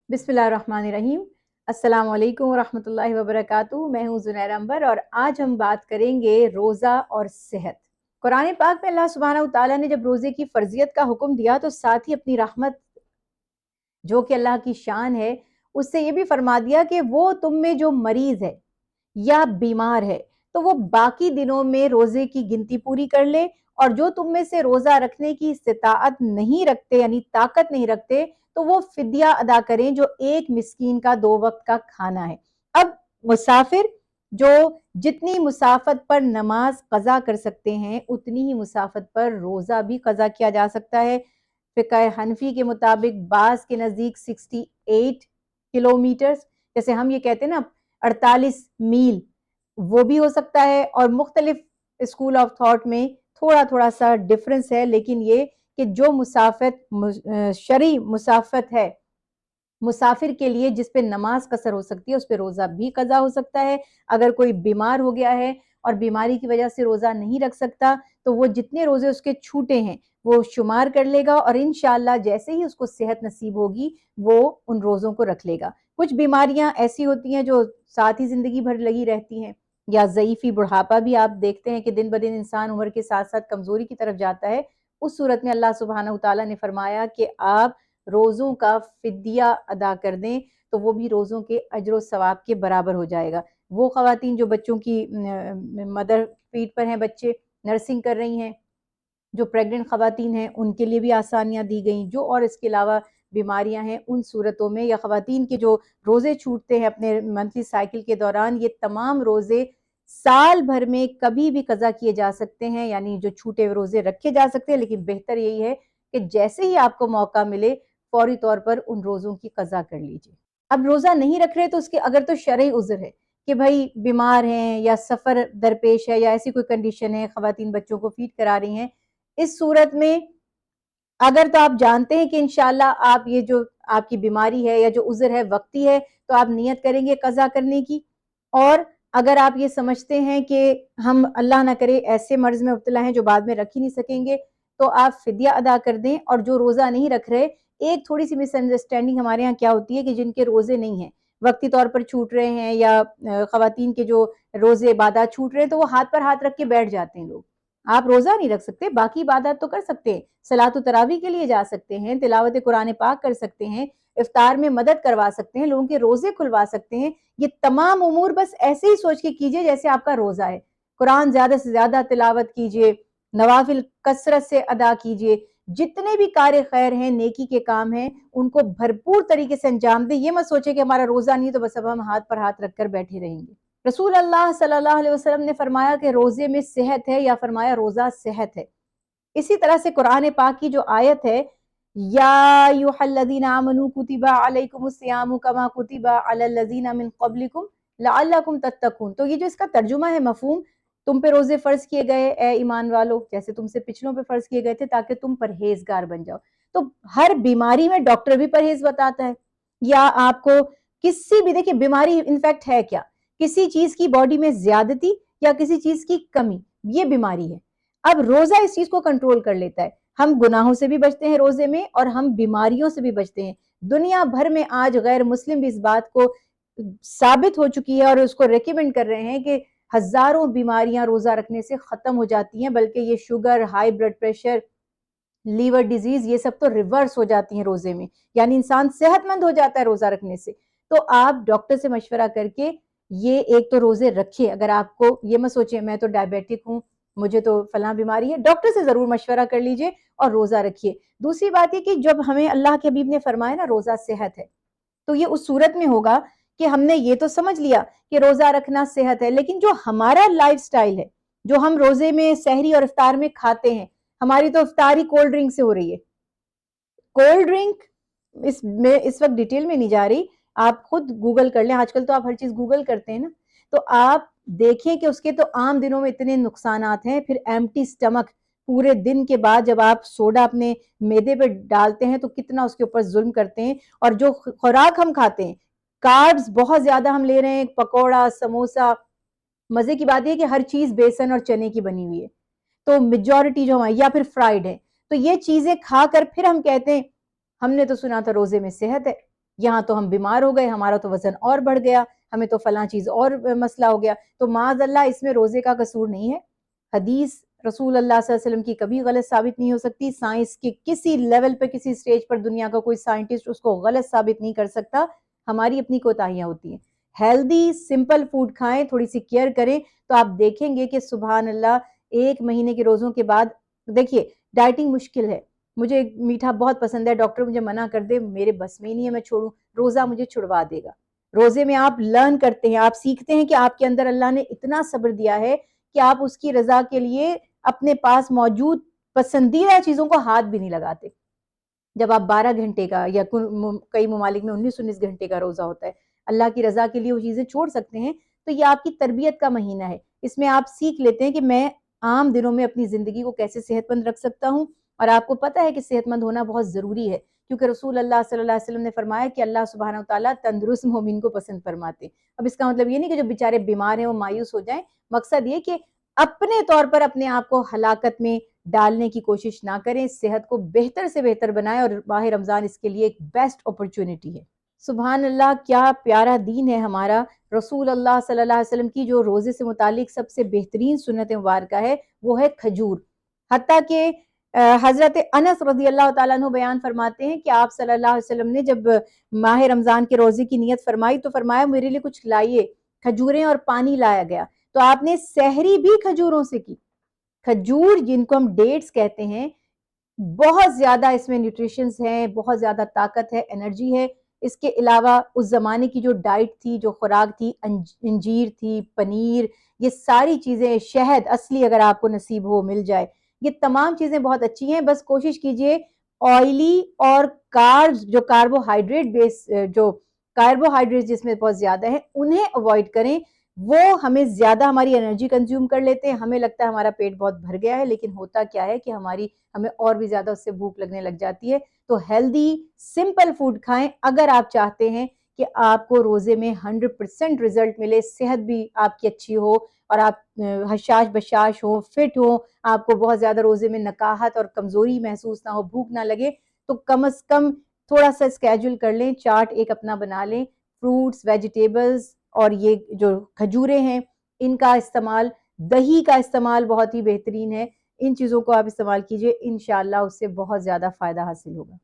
बिस्मिल्लाहिर्रहमानिर्रहीम। अस्सलाम वालेकुम वरहमतुल्लाहि वबरकातुहू। मैं हूँ ज़ुनैर अंबर और आज हम बात करेंगे रोज़ा और सेहत। कुरान पाक में अल्लाह सुब्हानहू तआला ने जब रोज़े की फ़र्ज़ियत का हुक्म दिया तो साथ ही अपनी रहमत, जो कि अल्लाह की शान है, उससे ये भी फरमा दिया कि वो तुम में जो मरीज़ है या बीमार है तो वो बाकी दिनों में रोज़े की गिनती पूरी कर ले, और जो तुम में से रोज़ा रखने की इस्तिताअत नहीं रखते यानी ताकत नहीं रखते तो वो फिदिया अदा करें, जो एक मिस्कीन का 2 वक्त का खाना है। अब मुसाफिर जो जितनी मुसाफत पर नमाज कज़ा कर सकते हैं उतनी ही मुसाफत पर रोज़ा भी कज़ा किया जा सकता है। फ़िक़्ह हनफ़ी के मुताबिक बाज़ के नज़दीक 68 किलोमीटर्स, जैसे हम ये कहते हैं ना 48 मील, वो भी हो सकता है। और मुख्तलिफ स्कूल ऑफ थॉट में थोड़ा-थोड़ा सा डिफरेंस है, लेकिन ये कि जो शरई मुसाफत है मुसाफिर के लिए, जिस पे नमाज कसर हो सकती है, उस पे रोज़ा भी कज़ा हो सकता है। अगर कोई बीमार हो गया है और बीमारी की वजह से रोज़ा नहीं रख सकता तो वो जितने रोज़े उसके छूटे हैं वो शुमार कर लेगा और इंशाअल्लाह जैसे ही उसको सेहत नसीब होगी वो उन रोज़ों को रख लेगा। कुछ बीमारियां ऐसी होती हैं जो साथ ही ज़िंदगी भर लगी रहती हैं, या ज़ईफ़ी बुढ़ापा भी आप देखते हैं कि दिन ब दिन इंसान उम्र के साथ-साथ कमज़ोरी की तरफ जाता है। उस सूरत में अल्लाह सुब्हानहू तआला ने फरमाया कि आप रोज़ों का फ़िदिया अदा कर दें तो वो भी रोज़ों के अज्र व सवाब के बराबर हो जाएगा। वो ख़वातीन जो बच्चों की मदर फीड पर हैं, बच्चे नर्सिंग कर रही हैं, जो प्रेग्नेंट ख़वातीन हैं उनके लिए भी आसानियाँ दी गई। जो और इसके अलावा बीमारियाँ हैं उन सूरतों में, या ख़वातीन के जो रोज़े छूटते हैं अपने मंथली साइकिल के दौरान, ये तमाम रोज़े साल भर में कभी भी कज़ा किए जा सकते हैं, यानी जो छूटे हुए रोज़े रखे जा सकते हैं। लेकिन बेहतर यही है कि जैसे ही आपको मौका मिले फौरी तौर पर उन रोज़ों की कज़ा कर लीजिए। अब रोज़ा नहीं रख रहे तो उसके अगर तो शरई उज़्र है कि भाई बीमार हैं या सफ़र दरपेश है या ऐसी कोई कंडीशन है, ख़वातीन बच्चों को फ़ीड करा रही हैं, इस सूरत में अगर तो आप जानते हैं कि इंशाअल्लाह आप ये जो आपकी बीमारी है या जो उज़्र है वक़्ती है, तो आप नियत करेंगे कज़ा करने की। और अगर आप ये समझते हैं कि हम अल्लाह ना करे ऐसे मर्ज़ में मुब्तला हैं जो बाद में रख ही नहीं सकेंगे, तो आप फ़िदिया अदा कर दें। और जो रोज़ा नहीं रख रहे, एक थोड़ी-सी मिसअंडरस्टैंडिंग हमारे यहाँ क्या होती है कि जिनके रोज़े नहीं हैं, वक़्ती तौर पर छूट रहे हैं, या ख़वातीन के जो रोज़े इबादत छूट रहे हैं, तो वो हाथ पर हाथ रख के बैठ जाते हैं लोग। आप रोज़ा नहीं रख सकते, बाकी इबादत तो कर सकते हैं। सलातो तरावी के लिए जा सकते हैं, तिलावत कुरान पाक कर सकते हैं, इफ्तार में मदद करवा सकते हैं, लोगों के रोज़े खुलवा सकते हैं। ये तमाम उमूर बस ऐसे ही सोच के कीजिए जैसे आपका रोज़ा है। कुरान ज़्यादा से ज़्यादा तिलावत कीजिए, नवाफ़िल कसरत से अदा कीजिए। जितने भी कार्य खैर हैं, नेकी के काम हैं, उनको भरपूर तरीके से अंजाम दें। ये मत सोचिए कि हमारा रोज़ा नहीं है तो बस अब हम हाथ पर हाथ रखकर बैठे रहेंगे। रसूल अल्लाह सल्लल्लाहु अलैहि वसल्लम ने फरमाया कि रोज़े में सेहत है, या फरमाया रोज़ा सेहत है। इसी तरह से कुरान पाक की जो आयत है, या अय्युहल्लज़ीना आमनू कुतिबा अलैकुमुस्सियामु कमा कुतिबा अलल्लज़ीना मिन क़ब्लिकुम लअल्लकुम तत्तकून, तो ये जो इसका तर्जुमा है मफ़हूम, तुम पे रोज़े फ़र्ज़ किए गए ए ईमान वालों, जैसे तुमसे पिछलों पे फ़र्ज़ किए गए थे ताकि तुम परहेज़गार बन जाओ। तो हर बीमारी में डॉक्टर भी परहेज़ बताता है, या आपको किसी भी, देखिए बीमारी इनफैक्ट है क्या? किसी चीज़ की बॉडी में ज़्यादती या किसी चीज़ की कमी, ये बीमारी है। अब रोज़ा इस चीज़ को कंट्रोल कर लेता है। हम गुनाहों से भी बचते हैं रोज़े में, और हम बीमारियों से भी बचते हैं। दुनिया भर में आज गैर मुस्लिम भी इस बात को साबित हो चुकी है और उसको रिकमेंड कर रहे हैं कि हज़ारों बीमारियां रोज़ा रखने से ख़त्म हो जाती हैं, बल्कि ये sugar, high blood pressure, liver disease, ये सब तो रिवर्स हो जाती हैं रोज़े में। यानी इंसान सेहतमंद हो जाता है रोज़ा रखने से। तो आप डॉक्टर से मशवरा करके ये एक तो रोज़े रखिए। अगर आपको ये मत सोचिए मैं तो डायबिटिक हूँ, मुझे तो फलां बीमारी है, डॉक्टर से ज़रूर मशवरा कर लीजिए और रोज़ा रखिए। दूसरी बात ये कि जब हमें अल्लाह के हबीब ने फरमाया ना रोज़ा सेहत है, तो ये उस सूरत में होगा कि हमने ये तो समझ लिया कि रोज़ा रखना सेहत है, लेकिन जो हमारा लाइफ़स्टाइल है, जो हम रोज़े में सहरी और इफ्तार में खाते हैं, हमारी तो इफ्तारी कोल्ड ड्रिंक से हो रही है। कोल्ड ड्रिंक इसमें इस वक्त डिटेल में नहीं जा रही, आप खुद गूगल कर लें, आजकल तो आप हर चीज़ गूगल करते हैं ना, तो आप देखें कि उसके तो आम दिनों में इतने नुकसानात हैं। फिर एम्प्टी स्टमक पूरे दिन के बाद जब आप सोडा अपने मैदे पे डालते हैं तो कितना उसके ऊपर ज़ुल्म करते हैं। और जो खुराक हम खाते हैं, कार्ब्स बहुत ज़्यादा हम ले रहे हैं, पकौड़ा, समोसा, मज़े की बात ये है कि हर चीज़ बेसन और चने की बनी हुई है, तो मेजॉरिटी जो हमारी, या फिर फ्राइड है, तो ये चीज़ें खाकर फिर हम कहते हैं हमने तो सुना था रोज़े में सेहत है। یہاں تو ہم بیمار ہو گئے، ہمارا تو وزن اور بڑھ گیا، ہمیں تو فلاں چیز اور مسئلہ ہو گیا، تو معاذ اللہ اس میں روزے کا قصور نہیں ہے۔ حدیث رسول اللہ صلی اللہ علیہ وسلم کی کبھی غلط ثابت نہیں ہو سکتی، سائنس کے کسی لیول پہ کسی سٹیج پر دنیا کا کوئی سائنٹسٹ اس کو غلط ثابت نہیں کر سکتا، ہماری اپنی کوتاہیاں ہوتی ہیں۔ ہیلدی سمپل فوڈ کھائیں، تھوڑی سی کیئر کریں، تو آپ دیکھیں گے کہ سبحان اللہ 1 مہینے کے روزوں کے بعد، دیکھیے ڈائٹنگ مشکل ہے، مجھے میٹھا بہت پسند ہے، ڈاکٹر مجھے منع کر دے، میرے بس میں ہی نہیں ہے میں چھوڑوں، روزہ مجھے چھڑوا دے گا۔ روزے میں آپ لرن کرتے ہیں، آپ سیکھتے ہیں کہ آپ کے اندر اللہ نے اتنا صبر دیا ہے کہ آپ اس کی رضا کے لیے اپنے پاس موجود پسندیدہ چیزوں کو ہاتھ بھی نہیں لگاتے۔ جب آپ 12 گھنٹے کا یا کئی ممالک میں 19 گھنٹے کا روزہ ہوتا ہے، اللہ کی رضا کے لیے وہ چیزیں چھوڑ سکتے ہیں، تو یہ آپ کی تربیت کا مہینہ ہے۔ اس میں آپ سیکھ لیتے ہیں کہ میں عام دنوں میں اپنی زندگی کو کیسے صحت مند رکھ سکتا ہوں، اور آپ کو پتہ ہے کہ صحت مند ہونا بہت ضروری ہے، کیونکہ رسول اللہ صلی اللہ علیہ وسلم نے فرمایا کہ اللہ سبحانہ وتعالیٰ تندرست مومن کو پسند فرماتے ہیں۔ اب اس کا مطلب یہ نہیں کہ جو بیچارے بیمار ہیں وہ مایوس ہو جائیں، مقصد یہ کہ اپنے طور پر اپنے آپ کو ہلاکت میں ڈالنے کی کوشش نہ کریں، صحت کو بہتر سے بہتر بنائیں، اور ماہ رمضان اس کے لیے ایک بیسٹ اپرچونٹی ہے۔ سبحان اللہ، کیا پیارا دین ہے ہمارا۔ رسول اللہ صلی اللہ علیہ وسلم کی جو روزے سے متعلق سب سے بہترین سنت مبارکہ ہے وہ ہے کھجور، حتیٰ کہ حضرت انس رضی اللہ تعالیٰ عنہ بیان فرماتے ہیں کہ آپ صلی اللہ علیہ وسلم نے جب ماہ رمضان کے روزے کی نیت فرمائی تو فرمایا میرے لیے کچھ لائیے، کھجوریں اور پانی لایا گیا، تو آپ نے سحری بھی کھجوروں سے کی۔ کھجور جن کو ہم ڈیٹس کہتے ہیں، بہت زیادہ اس میں نیوٹریشنز ہیں، بہت زیادہ طاقت ہے، انرجی ہے۔ اس کے علاوہ اس زمانے کی جو ڈائٹ تھی، جو خوراک تھی، انجیر تھی، پنیر، یہ ساری چیزیں، شہد اصلی اگر آپ کو نصیب ہو مل جائے، یہ تمام چیزیں بہت اچھی ہیں۔ بس کوشش کیجئے آئلی اور کاربز، جو کاربوہائیڈریٹ جس میں بہت زیادہ ہیں، انہیں اوائڈ کریں۔ وہ ہمیں زیادہ ہماری انرجی کنزیوم کر لیتے ہیں، ہمیں لگتا ہے ہمارا پیٹ بہت بھر گیا ہے، لیکن ہوتا کیا ہے کہ ہمیں اور بھی زیادہ اس سے بھوک لگنے لگ جاتی ہے۔ تو ہیلدی سمپل فوڈ کھائیں اگر آپ چاہتے ہیں کہ آپ کو روزے میں 100% رزلٹ ملے، صحت بھی آپ کی اچھی ہو، اور آپ حشاش بشاش ہو، فٹ ہو، آپ کو بہت زیادہ روزے میں نکاہت اور کمزوری محسوس نہ ہو، بھوک نہ لگے، تو کم از کم تھوڑا سا اسکیجول کر لیں، چارٹ ایک اپنا بنا لیں، فروٹس، ویجیٹیبلز، اور یہ جو کھجوریں ہیں ان کا استعمال، دہی کا استعمال بہت ہی بہترین ہے، ان چیزوں کو آپ استعمال کیجئے، انشاءاللہ اس سے بہت زیادہ فائدہ حاصل ہوگا۔